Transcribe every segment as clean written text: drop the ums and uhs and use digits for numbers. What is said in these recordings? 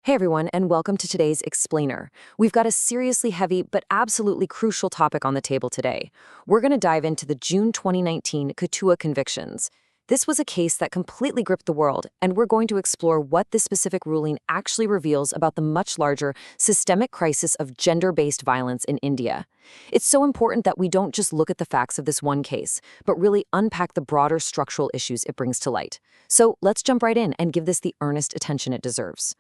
Hey everyone, and welcome to today's Explainer. We've got a seriously heavy but absolutely crucial topic on the table today. We're going to dive into the June 2019 Katua convictions. This was a case that completely gripped the world, and we're going to explore what this specific ruling actually reveals about the much larger systemic crisis of gender-based violence in India. It's so important that we don't just look at the facts of this one case, but really unpack the broader structural issues it brings to light. So let's jump right in and give this the earnest attention it deserves.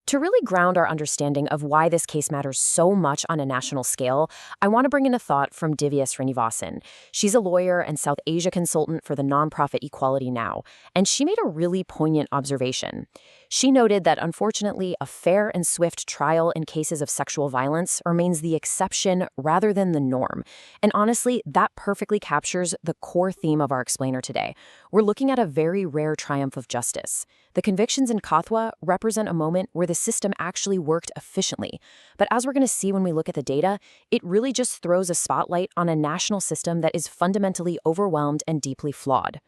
To really ground our understanding of why this case matters so much on a national scale, I want to bring in a thought from Divya Srinivasan. She's a lawyer and South Asia consultant for the nonprofit Equality Now, and she made a really poignant observation. She noted that unfortunately, a fair and swift trial in cases of sexual violence remains the exception rather than the norm. And honestly, that perfectly captures the core theme of our explainer today. We're looking at a very rare triumph of justice. The convictions in Kathua represent a moment where the system actually worked efficiently. But as we're going to see when we look at the data, it really just throws a spotlight on a national system that is fundamentally overwhelmed and deeply flawed.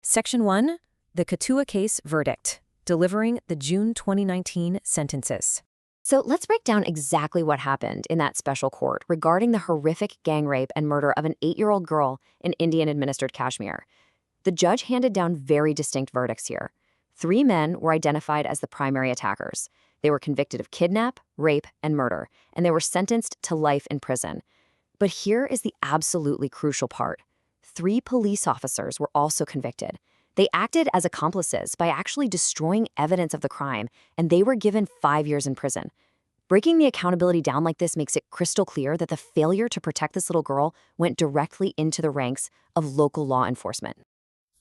Section 1. The Katua case verdict. Delivering the June 2019 sentences. So let's break down exactly what happened in that special court regarding the horrific gang rape and murder of an 8-year-old girl in Indian-administered Kashmir. The judge handed down very distinct verdicts here. 3 men were identified as the primary attackers. They were convicted of kidnap, rape, and murder, and they were sentenced to life in prison. But here is the absolutely crucial part. 3 police officers were also convicted. They acted as accomplices by actually destroying evidence of the crime, and they were given 5 years in prison. Breaking the accountability down like this makes it crystal clear that the failure to protect this little girl went directly into the ranks of local law enforcement.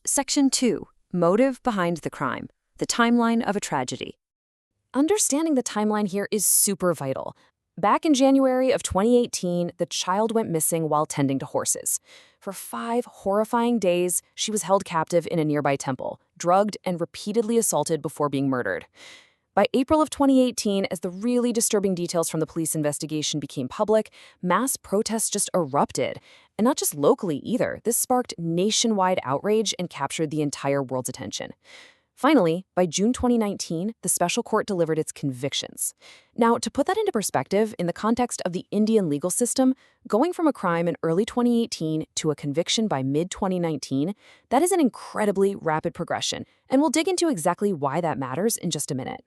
Section 2. Motive behind the crime. The timeline of a tragedy. Understanding the timeline here is super vital. Back in January of 2018, the child went missing while tending to horses. For 5 horrifying days, she was held captive in a nearby temple, drugged and repeatedly assaulted before being murdered. By April of 2018, as the really disturbing details from the police investigation became public, mass protests just erupted. And not just locally either. This sparked nationwide outrage and captured the entire world's attention. Finally, by June 2019, the special court delivered its convictions. Now, to put that into perspective, in the context of the Indian legal system, going from a crime in early 2018 to a conviction by mid-2019, that is an incredibly rapid progression, and we'll dig into exactly why that matters in just a minute.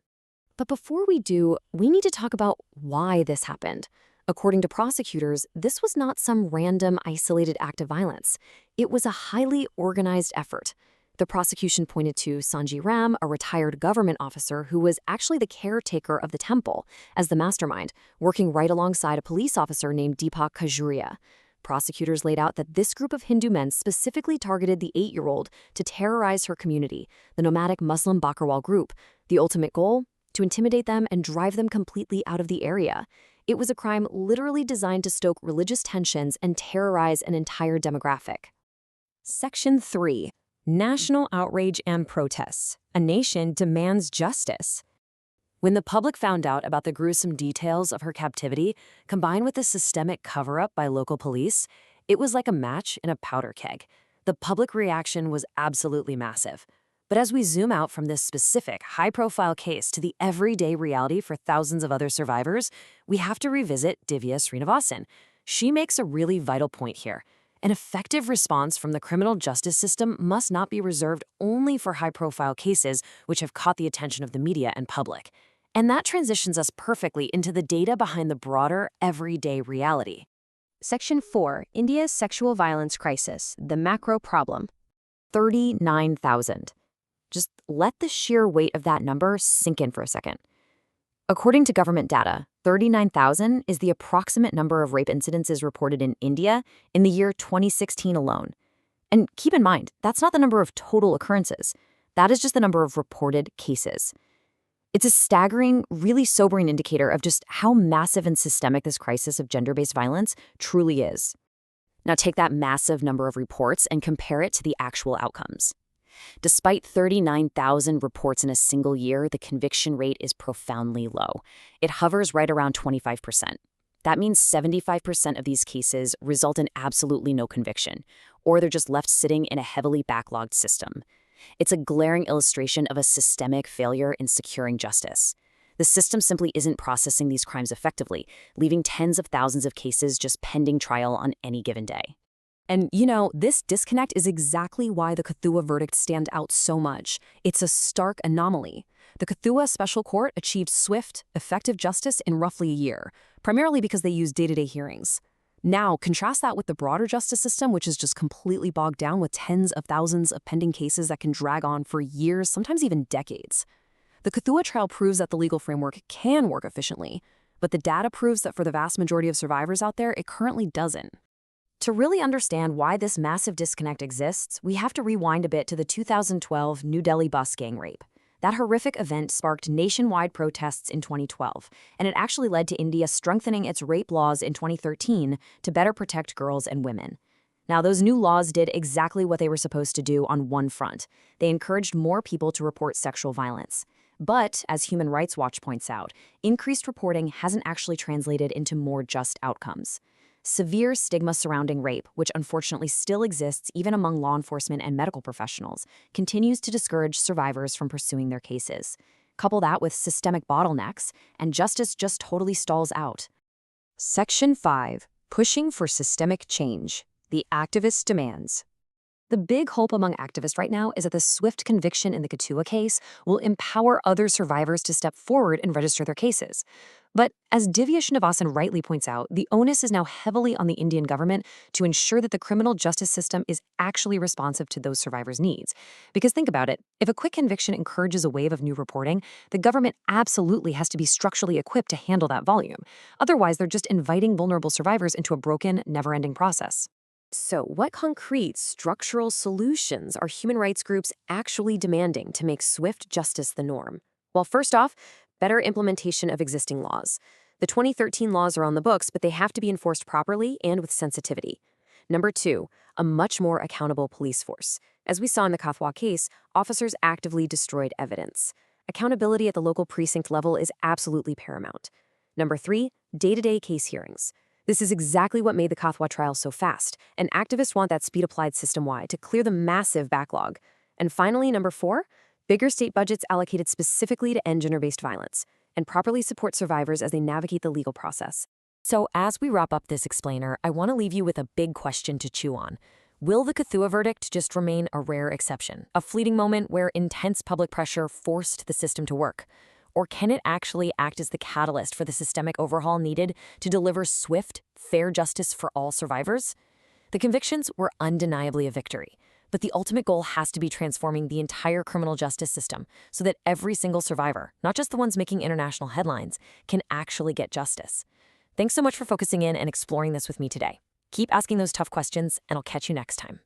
But before we do, we need to talk about why this happened. According to prosecutors, this was not some random, isolated act of violence. It was a highly organized effort. The prosecution pointed to Sanjay Ram, a retired government officer who was actually the caretaker of the temple, as the mastermind, working right alongside a police officer named Deepak Khajuria. Prosecutors laid out that this group of Hindu men specifically targeted the 8-year-old to terrorize her community, the nomadic Muslim Bakarwal group. The ultimate goal? To intimidate them and drive them completely out of the area. It was a crime literally designed to stoke religious tensions and terrorize an entire demographic. Section 3. National outrage and protests. A nation demands justice. When the public found out about the gruesome details of her captivity, combined with the systemic cover-up by local police, it was like a match in a powder keg. The public reaction was absolutely massive. But as we zoom out from this specific, high-profile case to the everyday reality for thousands of other survivors, we have to revisit Divya Srinivasan. She makes a really vital point here. An effective response from the criminal justice system must not be reserved only for high-profile cases which have caught the attention of the media and public. And that transitions us perfectly into the data behind the broader, everyday reality. Section 4. India's sexual violence crisis, the macro problem. 39,000. Just let the sheer weight of that number sink in for a second. According to government data, 39,000 is the approximate number of rape incidences reported in India in the year 2016 alone. And keep in mind, that's not the number of total occurrences. That is just the number of reported cases. It's a staggering, really sobering indicator of just how massive and systemic this crisis of gender-based violence truly is. Now take that massive number of reports and compare it to the actual outcomes. Despite 39,000 reports in a single year, the conviction rate is profoundly low. It hovers right around 25%. That means 75% of these cases result in absolutely no conviction, or they're just left sitting in a heavily backlogged system. It's a glaring illustration of a systemic failure in securing justice. The system simply isn't processing these crimes effectively, leaving tens of thousands of cases just pending trial on any given day. And, this disconnect is exactly why the Kathua verdict stand out so much. It's a stark anomaly. The Kathua Special Court achieved swift, effective justice in roughly a year, primarily because they used day-to-day hearings. Now, contrast that with the broader justice system, which is just completely bogged down with tens of thousands of pending cases that can drag on for years, sometimes even decades. The Kathua trial proves that the legal framework can work efficiently, but the data proves that for the vast majority of survivors out there, it currently doesn't. To really understand why this massive disconnect exists, we have to rewind a bit to the 2012 New Delhi bus gang rape. That horrific event sparked nationwide protests in 2012, and it actually led to India strengthening its rape laws in 2013 to better protect girls and women. Now, those new laws did exactly what they were supposed to do on one front. They encouraged more people to report sexual violence. But, as Human Rights Watch points out, increased reporting hasn't actually translated into more just outcomes. Severe stigma surrounding rape, which unfortunately still exists even among law enforcement and medical professionals, continues to discourage survivors from pursuing their cases. Couple that with systemic bottlenecks, and justice just totally stalls out. Section 5. Pushing for systemic change. The activist demands. The big hope among activists right now is that the swift conviction in the Kathua case will empower other survivors to step forward and register their cases. But as Divya Srinivasan rightly points out, the onus is now heavily on the Indian government to ensure that the criminal justice system is actually responsive to those survivors' needs. Because think about it, if a quick conviction encourages a wave of new reporting, the government absolutely has to be structurally equipped to handle that volume. Otherwise, they're just inviting vulnerable survivors into a broken, never-ending process. So, what concrete structural solutions are human rights groups actually demanding to make swift justice the norm? Well, first off, better implementation of existing laws. The 2013 laws are on the books, but they have to be enforced properly and with sensitivity. Number 2, a much more accountable police force. As we saw in the Kathua case, officers actively destroyed evidence. Accountability at the local precinct level is absolutely paramount. Number 3, day-to-day case hearings. This is exactly what made the Kathua trial so fast, and activists want that speed applied system-wide to clear the massive backlog. And finally, number 4, bigger state budgets allocated specifically to end gender-based violence and properly support survivors as they navigate the legal process. So as we wrap up this explainer, I want to leave you with a big question to chew on. Will the Kathua verdict just remain a rare exception, a fleeting moment where intense public pressure forced the system to work? Or can it actually act as the catalyst for the systemic overhaul needed to deliver swift, fair justice for all survivors? The convictions were undeniably a victory, but the ultimate goal has to be transforming the entire criminal justice system so that every single survivor, not just the ones making international headlines, can actually get justice. Thanks so much for focusing in and exploring this with me today. Keep asking those tough questions, and I'll catch you next time.